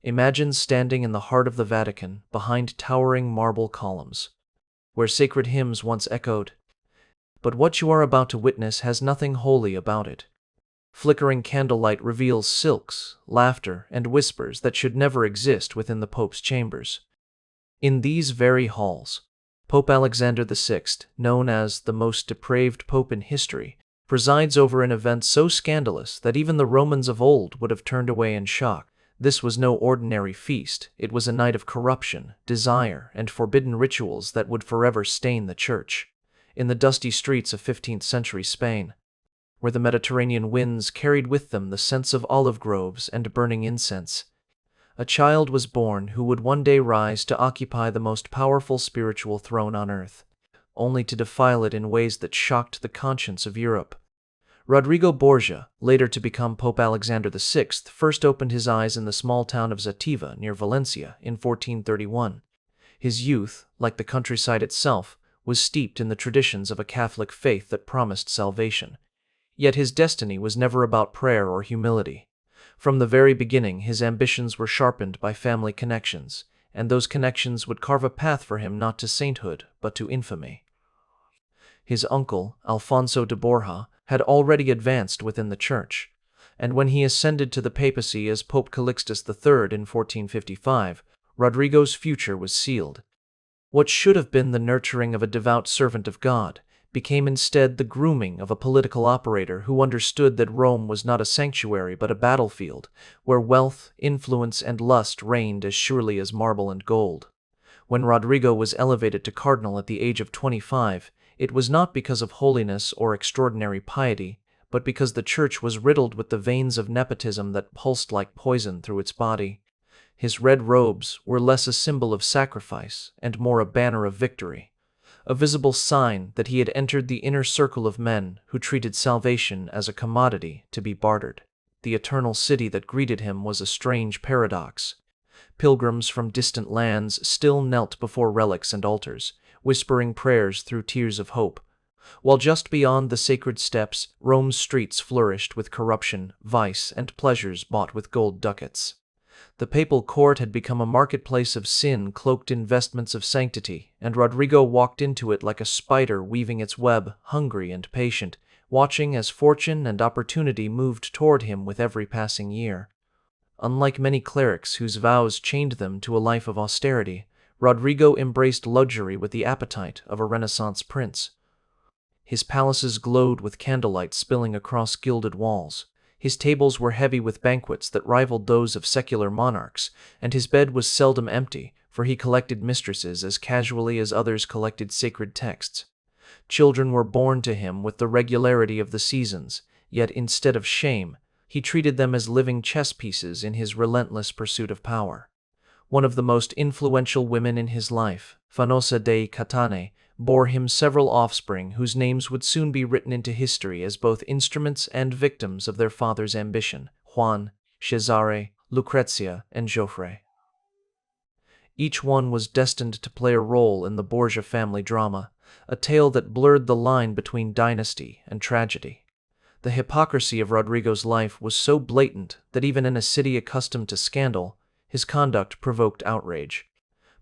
Imagine standing in the heart of the Vatican, behind towering marble columns, where sacred hymns once echoed. But what you are about to witness has nothing holy about it. Flickering candlelight reveals silks, laughter, and whispers that should never exist within the Pope's chambers. In these very halls, Pope Alexander VI, known as the most depraved pope in history, presides over an event so scandalous that even the Romans of old would have turned away in shock. This was no ordinary feast. It was a night of corruption, desire, and forbidden rituals that would forever stain the Church. In the dusty streets of 15th century Spain, where the Mediterranean winds carried with them the scents of olive groves and burning incense, a child was born who would one day rise to occupy the most powerful spiritual throne on earth, only to defile it in ways that shocked the conscience of Europe. Rodrigo Borgia, later to become Pope Alexander VI, first opened his eyes in the small town of Zativa near Valencia in 1431. His youth, like the countryside itself, was steeped in the traditions of a Catholic faith that promised salvation. Yet his destiny was never about prayer or humility. From the very beginning, his ambitions were sharpened by family connections, and those connections would carve a path for him not to sainthood, but to infamy. His uncle, Alfonso de Borja, had already advanced within the Church, and when he ascended to the papacy as Pope Calixtus III in 1455, Rodrigo's future was sealed. What should have been the nurturing of a devout servant of God became instead the grooming of a political operator who understood that Rome was not a sanctuary but a battlefield, where wealth, influence, and lust reigned as surely as marble and gold. When Rodrigo was elevated to cardinal at the age of 25, it was not because of holiness or extraordinary piety, but because the Church was riddled with the veins of nepotism that pulsed like poison through its body. His red robes were less a symbol of sacrifice and more a banner of victory, a visible sign that he had entered the inner circle of men who treated salvation as a commodity to be bartered. The eternal city that greeted him was a strange paradox. Pilgrims from distant lands still knelt before relics and altars, whispering prayers through tears of hope, while just beyond the sacred steps, Rome's streets flourished with corruption, vice, and pleasures bought with gold ducats. The papal court had become a marketplace of sin cloaked in vestments of sanctity, and Rodrigo walked into it like a spider weaving its web, hungry and patient, watching as fortune and opportunity moved toward him with every passing year. Unlike many clerics whose vows chained them to a life of austerity, Rodrigo embraced luxury with the appetite of a Renaissance prince. His palaces glowed with candlelight spilling across gilded walls. His tables were heavy with banquets that rivaled those of secular monarchs, and his bed was seldom empty, for he collected mistresses as casually as others collected sacred texts. Children were born to him with the regularity of the seasons, yet instead of shame, he treated them as living chess pieces in his relentless pursuit of power. One of the most influential women in his life, Fanosa dei Catane, bore him several offspring whose names would soon be written into history as both instruments and victims of their father's ambition: Juan, Cesare, Lucrezia, and Joffre. Each one was destined to play a role in the Borgia family drama, a tale that blurred the line between dynasty and tragedy. The hypocrisy of Rodrigo's life was so blatant that even in a city accustomed to scandal, his conduct provoked outrage.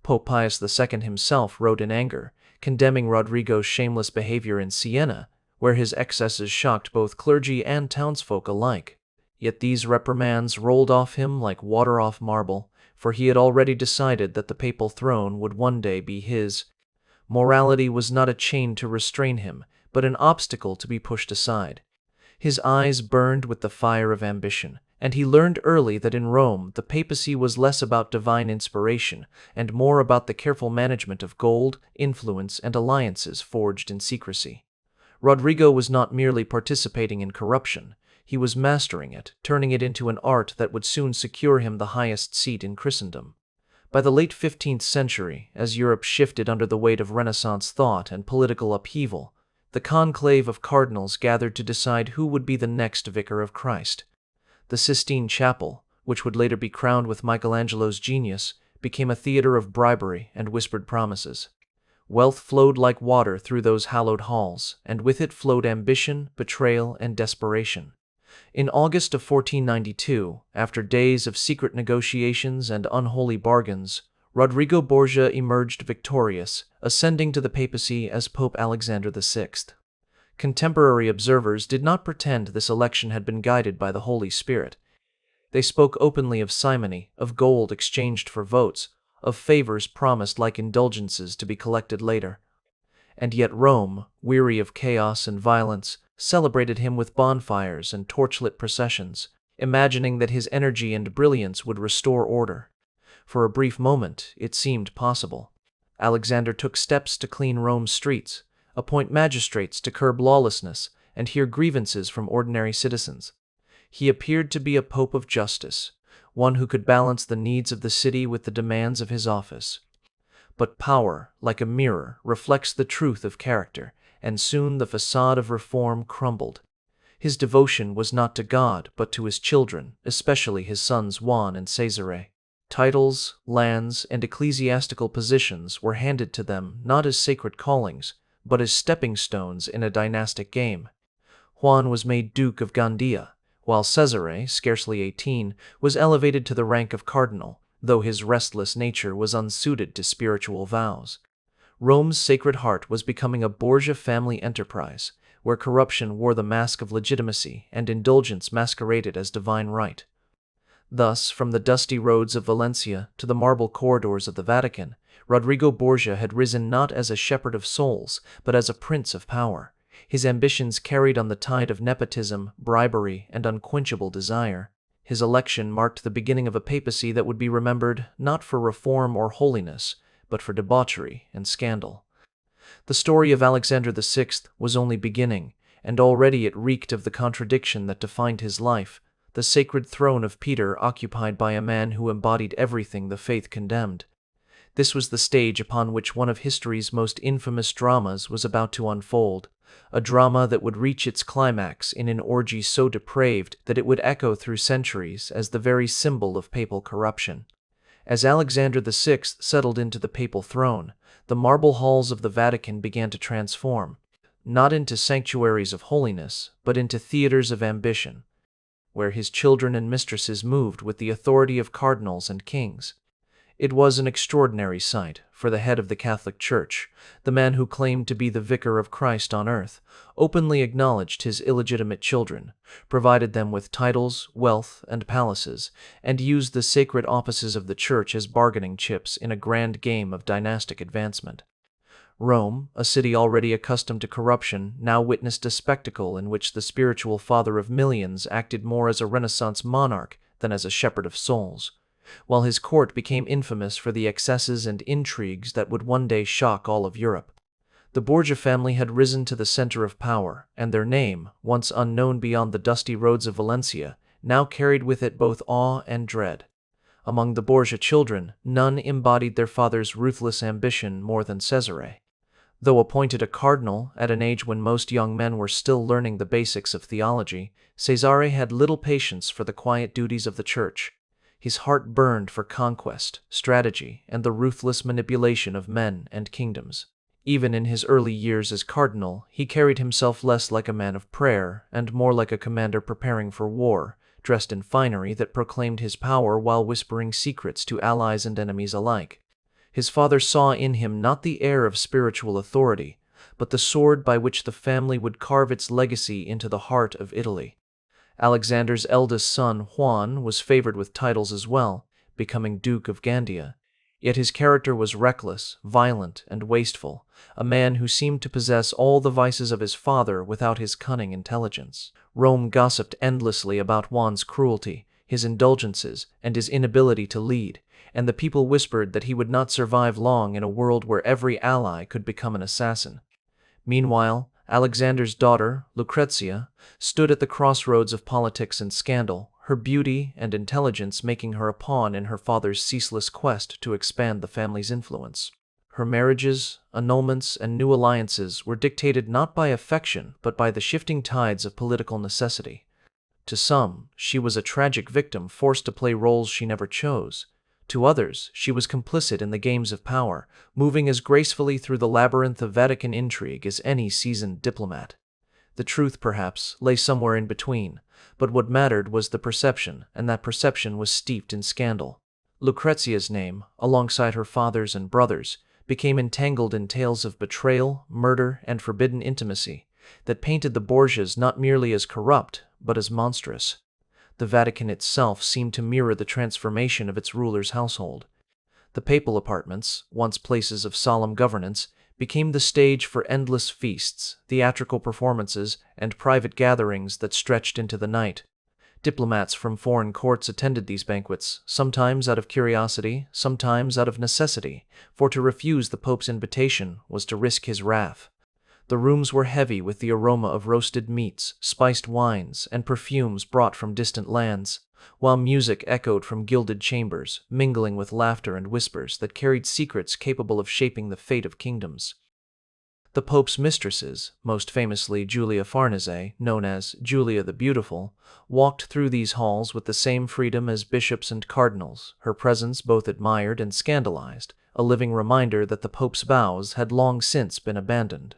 Pope Pius II himself wrote in anger, condemning Rodrigo's shameless behavior in Siena, where his excesses shocked both clergy and townsfolk alike. Yet these reprimands rolled off him like water off marble, for he had already decided that the papal throne would one day be his. Morality was not a chain to restrain him, but an obstacle to be pushed aside. His eyes burned with the fire of ambition, and he learned early that in Rome the papacy was less about divine inspiration and more about the careful management of gold, influence, and alliances forged in secrecy. Rodrigo was not merely participating in corruption, he was mastering it, turning it into an art that would soon secure him the highest seat in Christendom. By the late 15th century, as Europe shifted under the weight of Renaissance thought and political upheaval, the conclave of cardinals gathered to decide who would be the next vicar of Christ. The Sistine Chapel, which would later be crowned with Michelangelo's genius, became a theater of bribery and whispered promises. Wealth flowed like water through those hallowed halls, and with it flowed ambition, betrayal, and desperation. In August of 1492, after days of secret negotiations and unholy bargains, Rodrigo Borgia emerged victorious, ascending to the papacy as Pope Alexander VI. Contemporary observers did not pretend this election had been guided by the Holy Spirit. They spoke openly of simony, of gold exchanged for votes, of favors promised like indulgences to be collected later. And yet Rome, weary of chaos and violence, celebrated him with bonfires and torchlit processions, imagining that his energy and brilliance would restore order. For a brief moment, it seemed possible. Alexander took steps to clean Rome's streets, appoint magistrates to curb lawlessness, and hear grievances from ordinary citizens. He appeared to be a pope of justice, one who could balance the needs of the city with the demands of his office. But power, like a mirror, reflects the truth of character, and soon the facade of reform crumbled. His devotion was not to God, but to his children, especially his sons Juan and Cesare. Titles, lands, and ecclesiastical positions were handed to them not as sacred callings, but as stepping stones in a dynastic game. Juan was made Duke of Gandia, while Cesare, scarcely 18, was elevated to the rank of cardinal, though his restless nature was unsuited to spiritual vows. Rome's Sacred Heart was becoming a Borgia family enterprise, where corruption wore the mask of legitimacy and indulgence masqueraded as divine right. Thus, from the dusty roads of Valencia to the marble corridors of the Vatican, Rodrigo Borgia had risen not as a shepherd of souls, but as a prince of power. His ambitions carried on the tide of nepotism, bribery, and unquenchable desire. His election marked the beginning of a papacy that would be remembered not for reform or holiness, but for debauchery and scandal. The story of Alexander VI was only beginning, and already it reeked of the contradiction that defined his life, the sacred throne of Peter occupied by a man who embodied everything the faith condemned. This was the stage upon which one of history's most infamous dramas was about to unfold, a drama that would reach its climax in an orgy so depraved that it would echo through centuries as the very symbol of papal corruption. As Alexander VI settled into the papal throne, the marble halls of the Vatican began to transform, not into sanctuaries of holiness, but into theaters of ambition, where his children and mistresses moved with the authority of cardinals and kings. It was an extraordinary sight, for the head of the Catholic Church, the man who claimed to be the vicar of Christ on earth, openly acknowledged his illegitimate children, provided them with titles, wealth, and palaces, and used the sacred offices of the Church as bargaining chips in a grand game of dynastic advancement. Rome, a city already accustomed to corruption, now witnessed a spectacle in which the spiritual father of millions acted more as a Renaissance monarch than as a shepherd of souls, while his court became infamous for the excesses and intrigues that would one day shock all of Europe. The Borgia family had risen to the center of power, and their name, once unknown beyond the dusty roads of Valencia, now carried with it both awe and dread. Among the Borgia children, none embodied their father's ruthless ambition more than Cesare. Though appointed a cardinal at an age when most young men were still learning the basics of theology, Cesare had little patience for the quiet duties of the Church. His heart burned for conquest, strategy, and the ruthless manipulation of men and kingdoms. Even in his early years as cardinal, he carried himself less like a man of prayer and more like a commander preparing for war, dressed in finery that proclaimed his power while whispering secrets to allies and enemies alike. His father saw in him not the heir of spiritual authority, but the sword by which the family would carve its legacy into the heart of Italy. Alexander's eldest son, Juan, was favored with titles as well, becoming Duke of Gandia. Yet his character was reckless, violent, and wasteful, a man who seemed to possess all the vices of his father without his cunning intelligence. Rome gossiped endlessly about Juan's cruelty, his indulgences, and his inability to lead, and the people whispered that he would not survive long in a world where every ally could become an assassin. Meanwhile, Alexander's daughter, Lucrezia, stood at the crossroads of politics and scandal, her beauty and intelligence making her a pawn in her father's ceaseless quest to expand the family's influence. Her marriages, annulments, and new alliances were dictated not by affection but by the shifting tides of political necessity. To some, she was a tragic victim forced to play roles she never chose. To others, she was complicit in the games of power, moving as gracefully through the labyrinth of Vatican intrigue as any seasoned diplomat. The truth, perhaps, lay somewhere in between, but what mattered was the perception, and that perception was steeped in scandal. Lucrezia's name, alongside her father's and brothers, became entangled in tales of betrayal, murder, and forbidden intimacy that painted the Borgias not merely as corrupt, but as monstrous. The Vatican itself seemed to mirror the transformation of its ruler's household. The papal apartments, once places of solemn governance, became the stage for endless feasts, theatrical performances, and private gatherings that stretched into the night. Diplomats from foreign courts attended these banquets, sometimes out of curiosity, sometimes out of necessity, for to refuse the Pope's invitation was to risk his wrath. The rooms were heavy with the aroma of roasted meats, spiced wines, and perfumes brought from distant lands, while music echoed from gilded chambers, mingling with laughter and whispers that carried secrets capable of shaping the fate of kingdoms. The Pope's mistresses, most famously Julia Farnese, known as Julia the Beautiful, walked through these halls with the same freedom as bishops and cardinals, her presence both admired and scandalized, a living reminder that the Pope's vows had long since been abandoned.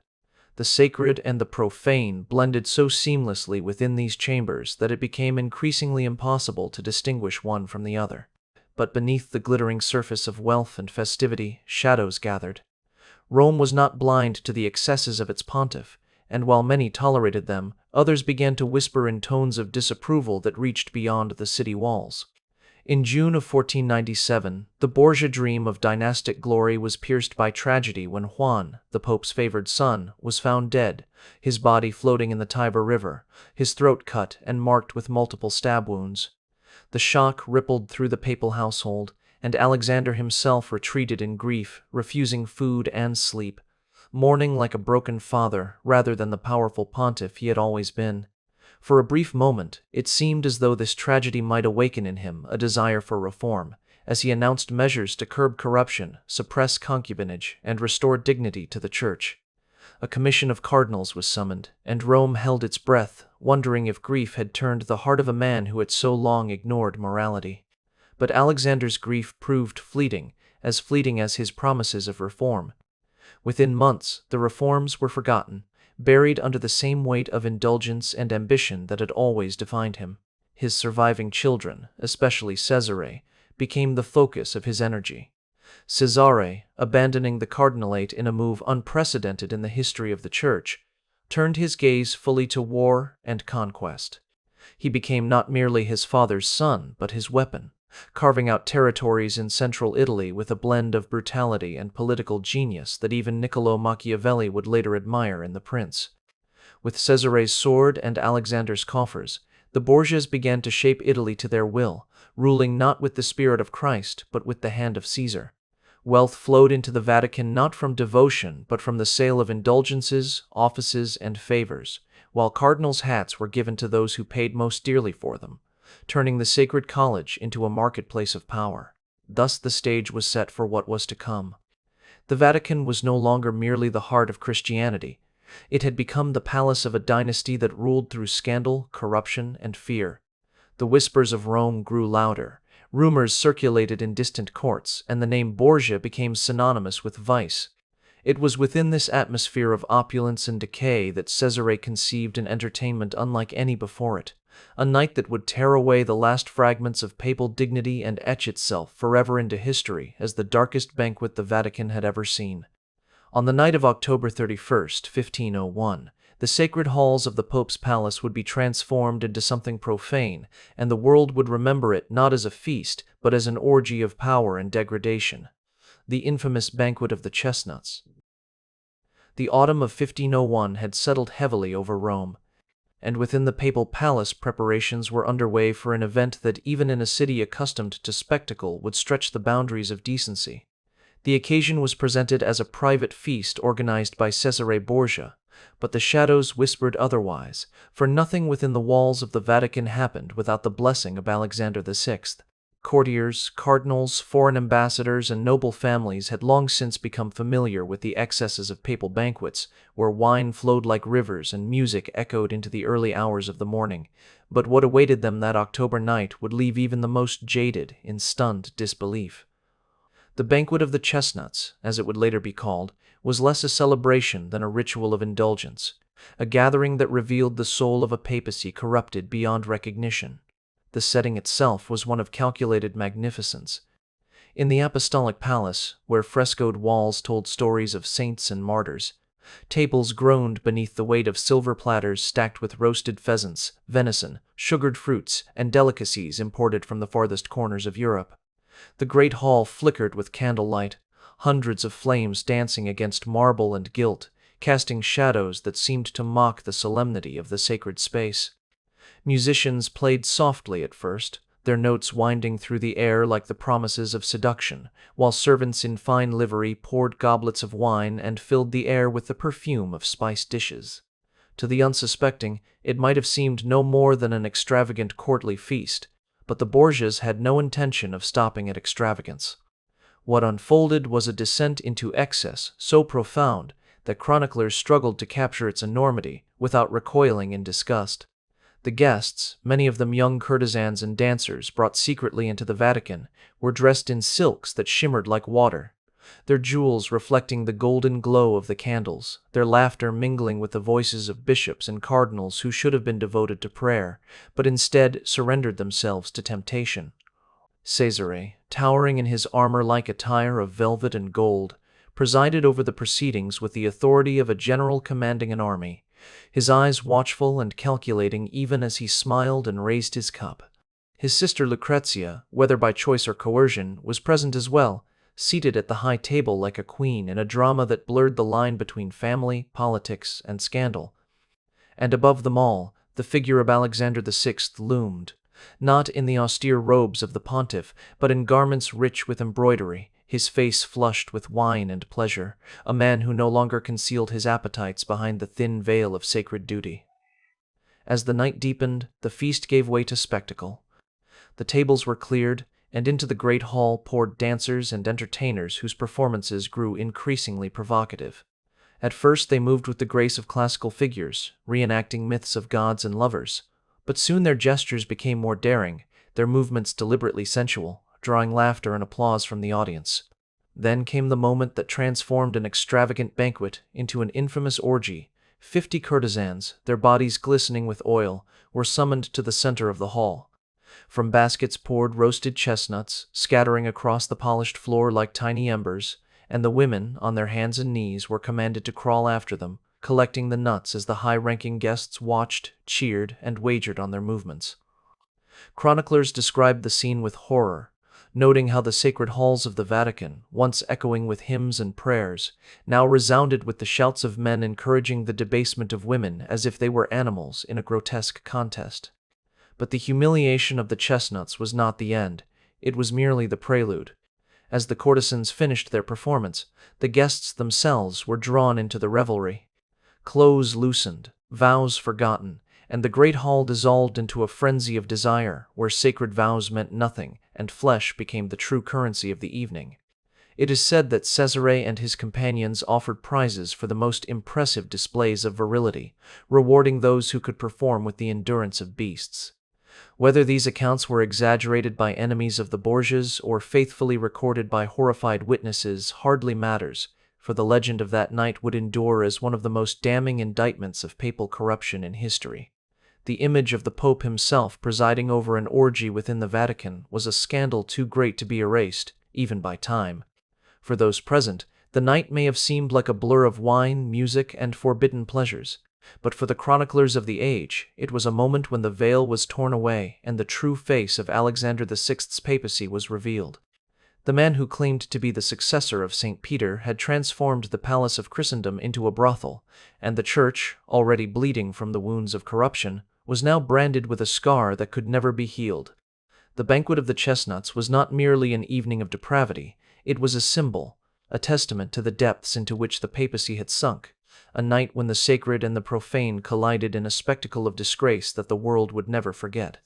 The sacred and the profane blended so seamlessly within these chambers that it became increasingly impossible to distinguish one from the other. But beneath the glittering surface of wealth and festivity, shadows gathered. Rome was not blind to the excesses of its pontiff, and while many tolerated them, others began to whisper in tones of disapproval that reached beyond the city walls. In June of 1497, the Borgia dream of dynastic glory was pierced by tragedy when Juan, the Pope's favored son, was found dead, his body floating in the Tiber River, his throat cut and marked with multiple stab wounds. The shock rippled through the papal household, and Alexander himself retreated in grief, refusing food and sleep, mourning like a broken father rather than the powerful pontiff he had always been. For a brief moment, it seemed as though this tragedy might awaken in him a desire for reform, as he announced measures to curb corruption, suppress concubinage, and restore dignity to the Church. A commission of cardinals was summoned, and Rome held its breath, wondering if grief had turned the heart of a man who had so long ignored morality. But Alexander's grief proved fleeting as his promises of reform. Within months, the reforms were forgotten, buried under the same weight of indulgence and ambition that had always defined him. His surviving children, especially Cesare, became the focus of his energy. Cesare, abandoning the cardinalate in a move unprecedented in the history of the Church, turned his gaze fully to war and conquest. He became not merely his father's son, but his weapon, carving out territories in central Italy with a blend of brutality and political genius that even Niccolò Machiavelli would later admire in the prince. With Cesare's sword and Alexander's coffers, the Borgias began to shape Italy to their will, ruling not with the spirit of Christ, but with the hand of Caesar. Wealth flowed into the Vatican not from devotion, but from the sale of indulgences, offices, and favors, while cardinals' hats were given to those who paid most dearly for them, turning the sacred college into a marketplace of power. Thus the stage was set for what was to come. The Vatican was no longer merely the heart of Christianity. It had become the palace of a dynasty that ruled through scandal, corruption, and fear. The whispers of Rome grew louder, rumors circulated in distant courts, and the name Borgia became synonymous with vice. It was within this atmosphere of opulence and decay that Cesare conceived an entertainment unlike any before it, a night that would tear away the last fragments of papal dignity and etch itself forever into history as the darkest banquet the Vatican had ever seen. On the night of October 31st, 1501, the sacred halls of the Pope's palace would be transformed into something profane, and the world would remember it not as a feast, but as an orgy of power and degradation. The infamous banquet of the chestnuts. The autumn of 1501 had settled heavily over Rome, and within the papal palace preparations were underway for an event that even in a city accustomed to spectacle would stretch the boundaries of decency. The occasion was presented as a private feast organized by Cesare Borgia, but the shadows whispered otherwise, for nothing within the walls of the Vatican happened without the blessing of Alexander VI. Courtiers, cardinals, foreign ambassadors, and noble families had long since become familiar with the excesses of papal banquets, where wine flowed like rivers and music echoed into the early hours of the morning. But what awaited them that October night would leave even the most jaded in stunned disbelief. The banquet of the chestnuts, as it would later be called, was less a celebration than a ritual of indulgence. a gathering that revealed the soul of a papacy corrupted beyond recognition. The setting itself was one of calculated magnificence. In the apostolic palace, where frescoed walls told stories of saints and martyrs, tables groaned beneath the weight of silver platters stacked with roasted pheasants, venison, sugared fruits, and delicacies imported from the farthest corners of Europe. The great hall flickered with candlelight, hundreds of flames dancing against marble and gilt, casting shadows that seemed to mock the solemnity of the sacred space. Musicians played softly at first, their notes winding through the air like the promises of seduction, while servants in fine livery poured goblets of wine and filled the air with the perfume of spiced dishes. To the unsuspecting, it might have seemed no more than an extravagant courtly feast, but the Borgias had no intention of stopping at extravagance. What unfolded was a descent into excess so profound that chroniclers struggled to capture its enormity without recoiling in disgust. The guests, many of them young courtesans and dancers brought secretly into the Vatican, were dressed in silks that shimmered like water, their jewels reflecting the golden glow of the candles, their laughter mingling with the voices of bishops and cardinals who should have been devoted to prayer, but instead surrendered themselves to temptation. Cesare, towering in his armor-like attire of velvet and gold, presided over the proceedings with the authority of a general commanding an army, his eyes watchful and calculating even as he smiled and raised his cup. His sister Lucrezia, whether by choice or coercion, was present as well, seated at the high table like a queen in a drama that blurred the line between family, politics, and scandal. And above them all, the figure of Alexander VI loomed, not in the austere robes of the pontiff, but in garments rich with embroidery, his face flushed with wine and pleasure, a man who no longer concealed his appetites behind the thin veil of sacred duty. As the night deepened, the feast gave way to spectacle. The tables were cleared, and into the great hall poured dancers and entertainers whose performances grew increasingly provocative. At first they moved with the grace of classical figures, reenacting myths of gods and lovers, but soon their gestures became more daring, their movements deliberately sensual, drawing laughter and applause from the audience. Then came the moment that transformed an extravagant banquet into an infamous orgy. 50 courtesans, their bodies glistening with oil, were summoned to the center of the hall. From baskets poured roasted chestnuts, scattering across the polished floor like tiny embers, and the women, on their hands and knees, were commanded to crawl after them, collecting the nuts as the high-ranking guests watched, cheered, and wagered on their movements. Chroniclers described the scene with horror, noting how the sacred halls of the Vatican, once echoing with hymns and prayers, now resounded with the shouts of men encouraging the debasement of women as if they were animals in a grotesque contest. But the humiliation of the chestnuts was not the end, it was merely the prelude. As the courtesans finished their performance, the guests themselves were drawn into the revelry. Clothes loosened, vows forgotten, and the great hall dissolved into a frenzy of desire, where sacred vows meant nothing, and flesh became the true currency of the evening. It is said that Cesare and his companions offered prizes for the most impressive displays of virility, rewarding those who could perform with the endurance of beasts. Whether these accounts were exaggerated by enemies of the Borgias or faithfully recorded by horrified witnesses hardly matters, for the legend of that night would endure as one of the most damning indictments of papal corruption in history. The image of the Pope himself presiding over an orgy within the Vatican was a scandal too great to be erased, even by time. For those present, the night may have seemed like a blur of wine, music, and forbidden pleasures, but for the chroniclers of the age, it was a moment when the veil was torn away and the true face of Alexander VI's papacy was revealed. The man who claimed to be the successor of St. Peter had transformed the palace of Christendom into a brothel, and the Church, already bleeding from the wounds of corruption, was now branded with a scar that could never be healed. The banquet of the chestnuts was not merely an evening of depravity, it was a symbol, a testament to the depths into which the papacy had sunk, a night when the sacred and the profane collided in a spectacle of disgrace that the world would never forget.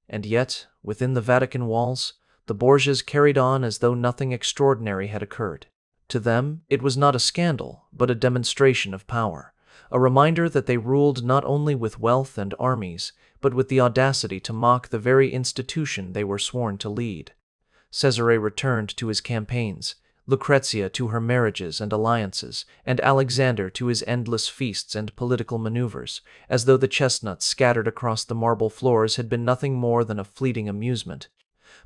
And yet, within the Vatican walls, the Borgias carried on as though nothing extraordinary had occurred. To them, it was not a scandal, but a demonstration of power, a reminder that they ruled not only with wealth and armies, but with the audacity to mock the very institution they were sworn to lead. Cesare returned to his campaigns, Lucrezia to her marriages and alliances, and Alexander to his endless feasts and political maneuvers, as though the chestnuts scattered across the marble floors had been nothing more than a fleeting amusement.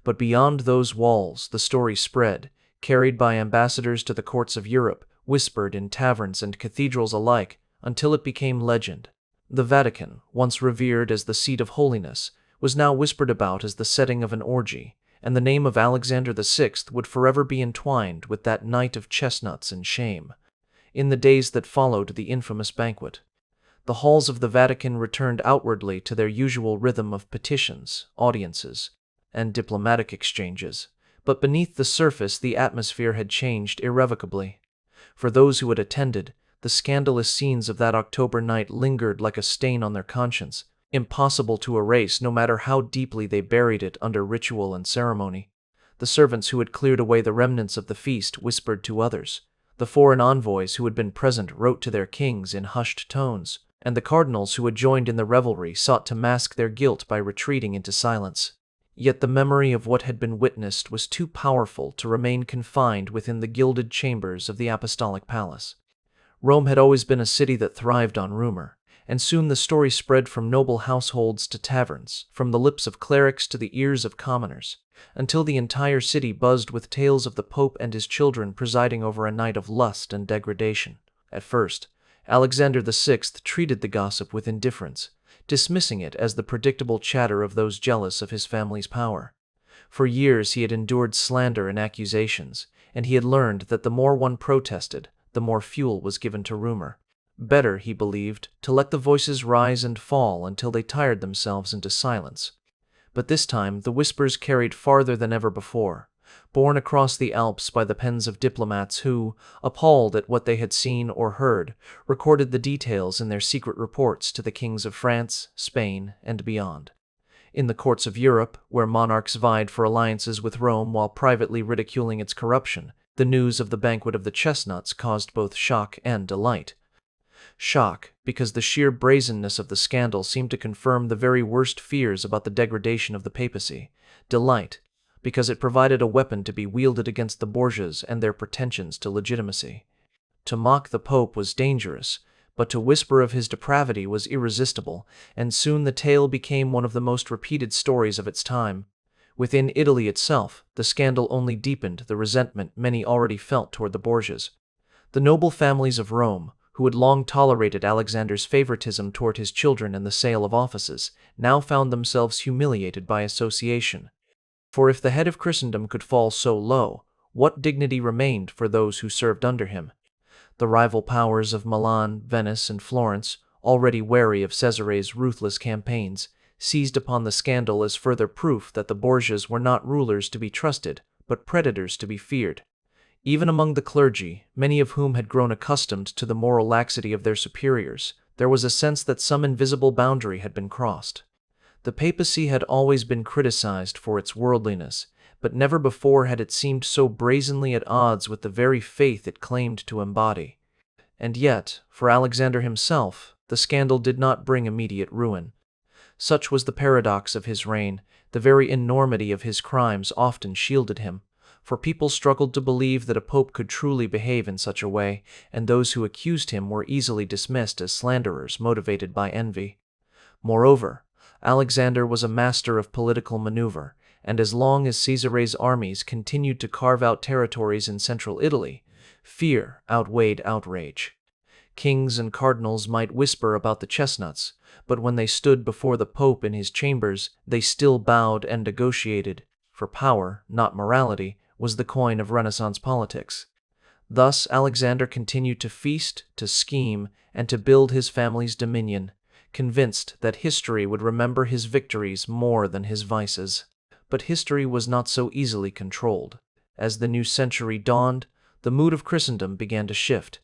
But beyond those walls the story spread, carried by ambassadors to the courts of Europe, whispered in taverns and cathedrals alike, until it became legend. The Vatican, once revered as the seat of holiness, was now whispered about as the setting of an orgy, and the name of Alexander VI would forever be entwined with that night of chestnuts and shame. In the days that followed the infamous banquet, the halls of the Vatican returned outwardly to their usual rhythm of petitions, audiences, and diplomatic exchanges, but beneath the surface the atmosphere had changed irrevocably. For those who had attended, the scandalous scenes of that October night lingered like a stain on their conscience, impossible to erase no matter how deeply they buried it under ritual and ceremony. The servants who had cleared away the remnants of the feast whispered to others. The foreign envoys who had been present wrote to their kings in hushed tones, and the cardinals who had joined in the revelry sought to mask their guilt by retreating into silence. Yet the memory of what had been witnessed was too powerful to remain confined within the gilded chambers of the apostolic palace. Rome had always been a city that thrived on rumor, and soon the story spread from noble households to taverns, from the lips of clerics to the ears of commoners, until the entire city buzzed with tales of the Pope and his children presiding over a night of lust and degradation. At first, Alexander VI treated the gossip with indifference, dismissing it as the predictable chatter of those jealous of his family's power. For years he had endured slander and accusations, and he had learned that the more one protested, the more fuel was given to rumor. Better, he believed, to let the voices rise and fall until they tired themselves into silence. But this time the whispers carried farther than ever before, borne across the Alps by the pens of diplomats who, appalled at what they had seen or heard, recorded the details in their secret reports to the kings of France, Spain, and beyond. In the courts of Europe, where monarchs vied for alliances with Rome while privately ridiculing its corruption, the news of the banquet of the chestnuts caused both shock and delight. Shock, because the sheer brazenness of the scandal seemed to confirm the very worst fears about the degradation of the papacy. Delight, because it provided a weapon to be wielded against the Borgias and their pretensions to legitimacy. To mock the Pope was dangerous, but to whisper of his depravity was irresistible, and soon the tale became one of the most repeated stories of its time. Within Italy itself, the scandal only deepened the resentment many already felt toward the Borgias. The noble families of Rome, who had long tolerated Alexander's favoritism toward his children and the sale of offices, now found themselves humiliated by association. For if the head of Christendom could fall so low, what dignity remained for those who served under him? The rival powers of Milan, Venice, and Florence, already wary of Cesare's ruthless campaigns, seized upon the scandal as further proof that the Borgias were not rulers to be trusted, but predators to be feared. Even among the clergy, many of whom had grown accustomed to the moral laxity of their superiors, there was a sense that some invisible boundary had been crossed. The papacy had always been criticized for its worldliness, but never before had it seemed so brazenly at odds with the very faith it claimed to embody. And yet, for Alexander himself, the scandal did not bring immediate ruin. Such was the paradox of his reign. The very enormity of his crimes often shielded him, for people struggled to believe that a pope could truly behave in such a way, and those who accused him were easily dismissed as slanderers motivated by envy. Moreover, Alexander was a master of political maneuver, and as long as Caesare's armies continued to carve out territories in central Italy, fear outweighed outrage. Kings and cardinals might whisper about the chestnuts, but when they stood before the Pope in his chambers, they still bowed and negotiated, for power, not morality, was the coin of Renaissance politics. Thus Alexander continued to feast, to scheme, and to build his family's dominion, convinced that history would remember his victories more than his vices. But history was not so easily controlled. As the new century dawned, the mood of Christendom began to shift.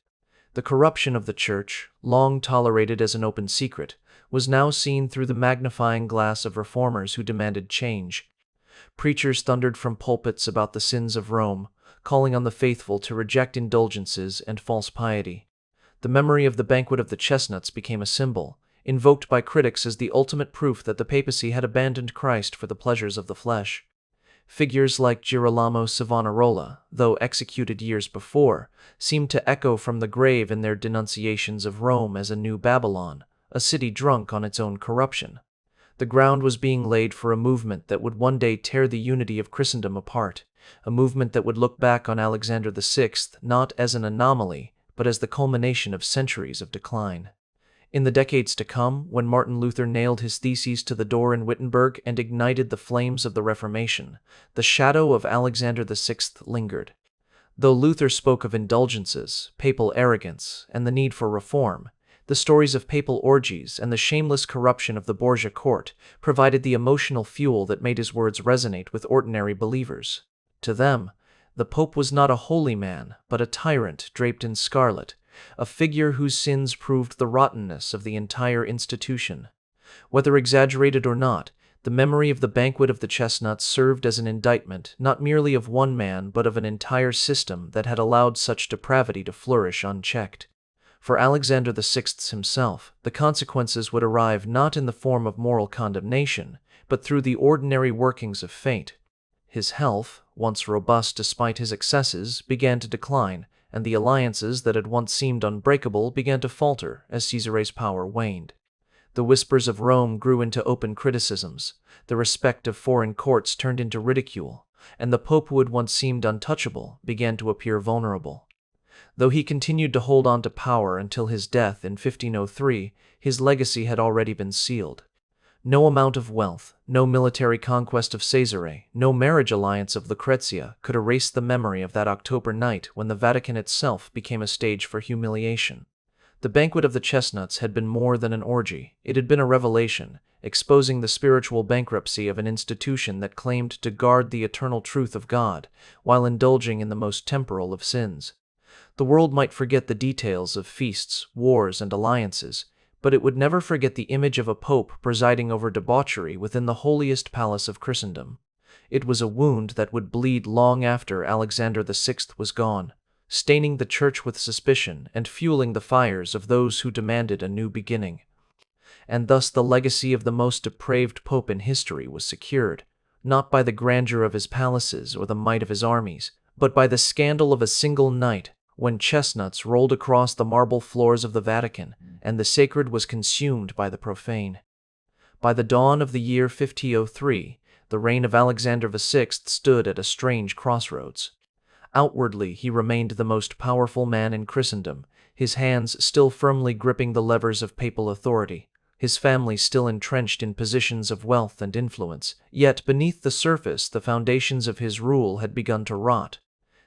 The corruption of the Church, long tolerated as an open secret, was now seen through the magnifying glass of reformers who demanded change. Preachers thundered from pulpits about the sins of Rome, calling on the faithful to reject indulgences and false piety. The memory of the banquet of the chestnuts became a symbol, invoked by critics as the ultimate proof that the papacy had abandoned Christ for the pleasures of the flesh. Figures like Girolamo Savonarola, though executed years before, seemed to echo from the grave in their denunciations of Rome as a new Babylon, a city drunk on its own corruption. The ground was being laid for a movement that would one day tear the unity of Christendom apart, a movement that would look back on Alexander VI not as an anomaly, but as the culmination of centuries of decline. In the decades to come, when Martin Luther nailed his theses to the door in Wittenberg and ignited the flames of the Reformation, the shadow of Alexander VI lingered. Though Luther spoke of indulgences, papal arrogance, and the need for reform, the stories of papal orgies and the shameless corruption of the Borgia court provided the emotional fuel that made his words resonate with ordinary believers. To them, the Pope was not a holy man, but a tyrant draped in scarlet, a figure whose sins proved the rottenness of the entire institution. Whether exaggerated or not, the memory of the banquet of the chestnuts served as an indictment not merely of one man but of an entire system that had allowed such depravity to flourish unchecked. For Alexander VI himself, the consequences would arrive not in the form of moral condemnation, but through the ordinary workings of fate. His health, once robust despite his excesses, began to decline, and the alliances that had once seemed unbreakable began to falter as Caesare's power waned. The whispers of Rome grew into open criticisms, the respect of foreign courts turned into ridicule, and the Pope who had once seemed untouchable began to appear vulnerable. Though he continued to hold on to power until his death in 1503, his legacy had already been sealed. No amount of wealth, no military conquest of Caesare, no marriage alliance of Lucrezia could erase the memory of that October night when the Vatican itself became a stage for humiliation. The banquet of the chestnuts had been more than an orgy, it had been a revelation, exposing the spiritual bankruptcy of an institution that claimed to guard the eternal truth of God, while indulging in the most temporal of sins. The world might forget the details of feasts, wars, and alliances, but it would never forget the image of a pope presiding over debauchery within the holiest palace of Christendom. It was a wound that would bleed long after Alexander VI was gone, staining the church with suspicion and fueling the fires of those who demanded a new beginning. And thus the legacy of the most depraved pope in history was secured, not by the grandeur of his palaces or the might of his armies, but by the scandal of a single night, when chestnuts rolled across the marble floors of the Vatican, and the sacred was consumed by the profane. By the dawn of the year 1503, the reign of Alexander VI stood at a strange crossroads. Outwardly, he remained the most powerful man in Christendom, his hands still firmly gripping the levers of papal authority, his family still entrenched in positions of wealth and influence, yet beneath the surface the foundations of his rule had begun to rot.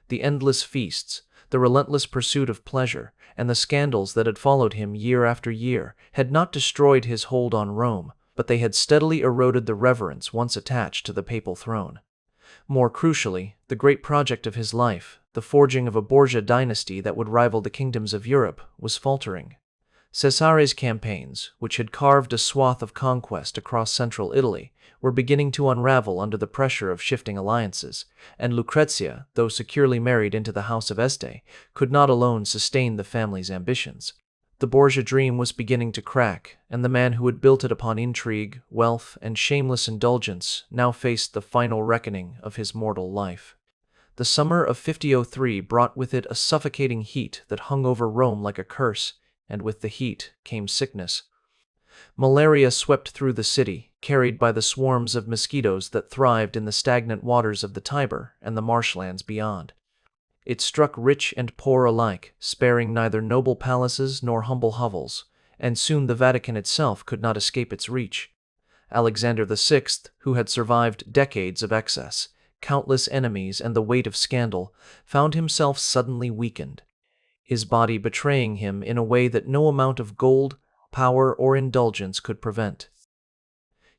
The endless feasts, the relentless pursuit of pleasure, and the scandals that had followed him year after year had not destroyed his hold on Rome, but they had steadily eroded the reverence once attached to the papal throne. More crucially, the great project of his life, the forging of a Borgia dynasty that would rival the kingdoms of Europe, was faltering. Cesare's campaigns, which had carved a swath of conquest across central Italy, were beginning to unravel under the pressure of shifting alliances, and Lucrezia, though securely married into the house of Este, could not alone sustain the family's ambitions. The Borgia dream was beginning to crack, and the man who had built it upon intrigue, wealth, and shameless indulgence now faced the final reckoning of his mortal life. The summer of 1503 brought with it a suffocating heat that hung over Rome like a curse, and with the heat came sickness. Malaria swept through the city, carried by the swarms of mosquitoes that thrived in the stagnant waters of the Tiber and the marshlands beyond. It struck rich and poor alike, sparing neither noble palaces nor humble hovels, and soon the Vatican itself could not escape its reach. Alexander VI, who had survived decades of excess, countless enemies, and the weight of scandal, found himself suddenly weakened, his body betraying him in a way that no amount of gold, power, or indulgence could prevent.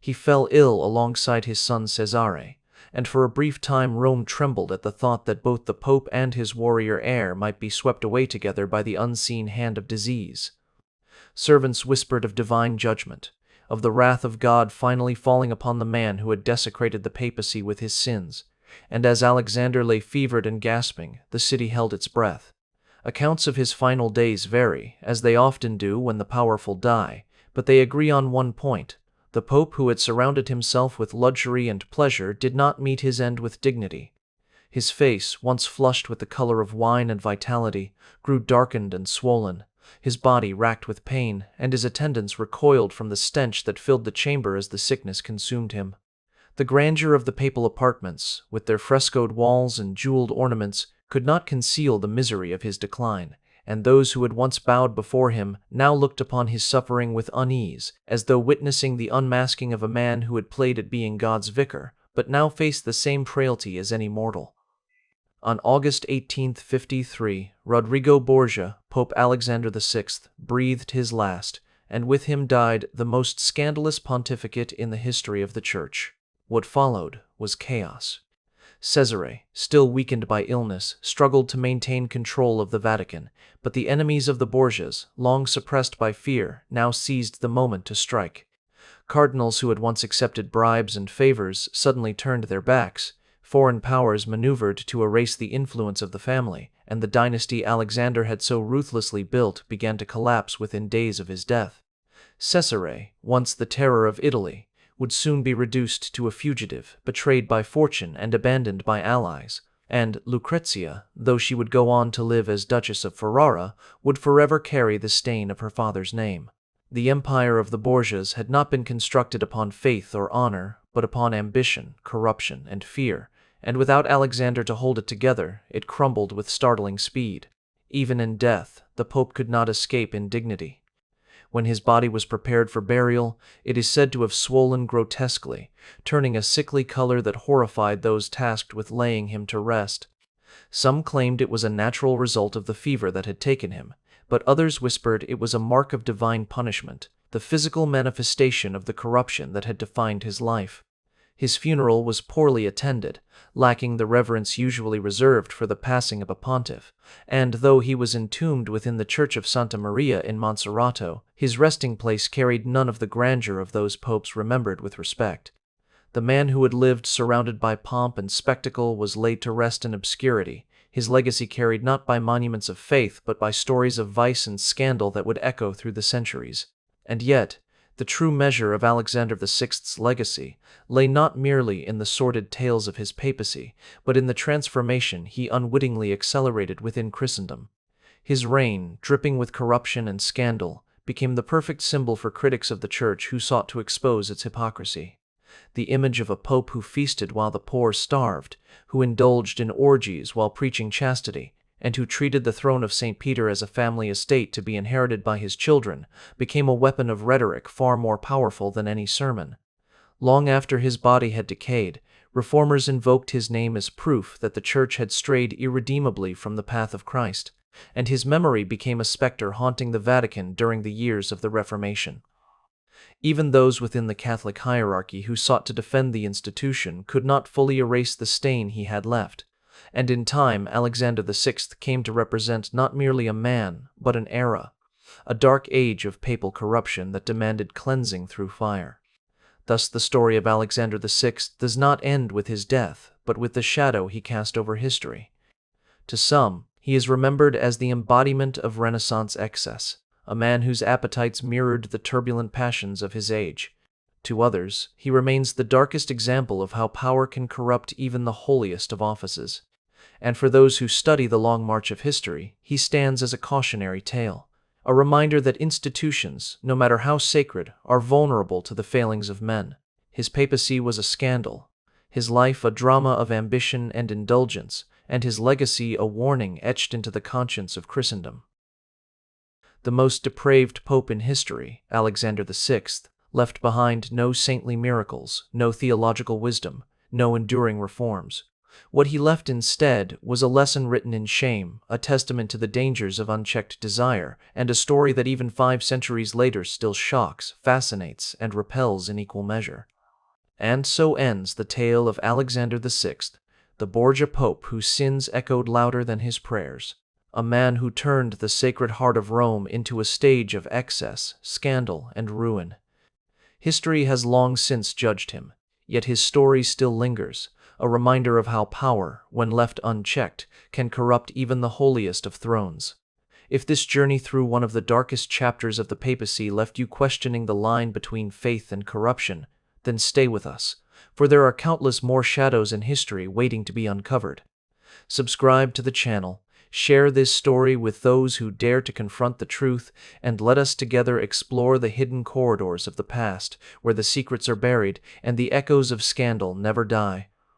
He fell ill alongside his son Cesare, and for a brief time Rome trembled at the thought that both the Pope and his warrior heir might be swept away together by the unseen hand of disease. Servants whispered of divine judgment, of the wrath of God finally falling upon the man who had desecrated the papacy with his sins, and as Alexander lay fevered and gasping, the city held its breath. Accounts of his final days vary, as they often do when the powerful die, but they agree on one point: The Pope, who had surrounded himself with luxury and pleasure, did not meet his end with dignity. His face, once flushed with the color of wine and vitality, grew darkened and swollen, his body racked with pain, and his attendants recoiled from the stench that filled the chamber as the sickness consumed him. The grandeur of the papal apartments, with their frescoed walls and jeweled ornaments, could not conceal the misery of his decline, and those who had once bowed before him now looked upon his suffering with unease, as though witnessing the unmasking of a man who had played at being God's vicar, but now faced the same frailty as any mortal. On August 1853, Rodrigo Borgia, Pope Alexander VI, breathed his last, and with him died the most scandalous pontificate in the history of the Church. What followed was chaos. Cesare, still weakened by illness, struggled to maintain control of the Vatican, but the enemies of the Borgias, long suppressed by fear, now seized the moment to strike. Cardinals who had once accepted bribes and favors suddenly turned their backs. Foreign powers maneuvered to erase the influence of the family, and the dynasty Alexander had so ruthlessly built began to collapse within days of his death. Cesare, once the terror of Italy, would soon be reduced to a fugitive, betrayed by fortune and abandoned by allies, and Lucrezia, though she would go on to live as Duchess of Ferrara, would forever carry the stain of her father's name. The empire of the Borgias had not been constructed upon faith or honor, but upon ambition, corruption, and fear, and without Alexander to hold it together, it crumbled with startling speed. Even in death, the Pope could not escape indignity. When his body was prepared for burial, it is said to have swollen grotesquely, turning a sickly color that horrified those tasked with laying him to rest. Some claimed it was a natural result of the fever that had taken him, but others whispered it was a mark of divine punishment, the physical manifestation of the corruption that had defined his life. His funeral was poorly attended, lacking the reverence usually reserved for the passing of a pontiff, and though he was entombed within the Church of Santa Maria in Monserrato, his resting place carried none of the grandeur of those popes remembered with respect. The man who had lived surrounded by pomp and spectacle was laid to rest in obscurity, his legacy carried not by monuments of faith but by stories of vice and scandal that would echo through the centuries. And yet, the true measure of Alexander VI's legacy lay not merely in the sordid tales of his papacy, but in the transformation he unwittingly accelerated within Christendom. His reign, dripping with corruption and scandal, became the perfect symbol for critics of the Church who sought to expose its hypocrisy. The image of a pope who feasted while the poor starved, who indulged in orgies while preaching chastity, and who treated the throne of St. Peter as a family estate to be inherited by his children, became a weapon of rhetoric far more powerful than any sermon. Long after his body had decayed, reformers invoked his name as proof that the Church had strayed irredeemably from the path of Christ, and his memory became a specter haunting the Vatican during the years of the Reformation. Even those within the Catholic hierarchy who sought to defend the institution could not fully erase the stain he had left, and in time Alexander VI came to represent not merely a man, but an era, a dark age of papal corruption that demanded cleansing through fire. Thus the story of Alexander VI does not end with his death, but with the shadow he cast over history. To some, he is remembered as the embodiment of Renaissance excess, a man whose appetites mirrored the turbulent passions of his age. To others, he remains the darkest example of how power can corrupt even the holiest of offices. And for those who study the long march of history, he stands as a cautionary tale, a reminder that institutions, no matter how sacred, are vulnerable to the failings of men. His papacy was a scandal, his life a drama of ambition and indulgence, and his legacy a warning etched into the conscience of Christendom. The most depraved pope in history, Alexander VI, left behind no saintly miracles, no theological wisdom, no enduring reforms. What he left instead was a lesson written in shame, a testament to the dangers of unchecked desire, and a story that even 5 centuries later still shocks, fascinates, and repels in equal measure. And so ends the tale of Alexander VI, the Borgia pope whose sins echoed louder than his prayers, a man who turned the Sacred Heart of Rome into a stage of excess, scandal, and ruin. History has long since judged him, yet his story still lingers, a reminder of how power, when left unchecked, can corrupt even the holiest of thrones. If this journey through one of the darkest chapters of the papacy left you questioning the line between faith and corruption, then stay with us, for there are countless more shadows in history waiting to be uncovered. Subscribe to the channel, share this story with those who dare to confront the truth, and let us together explore the hidden corridors of the past, where the secrets are buried and the echoes of scandal never die.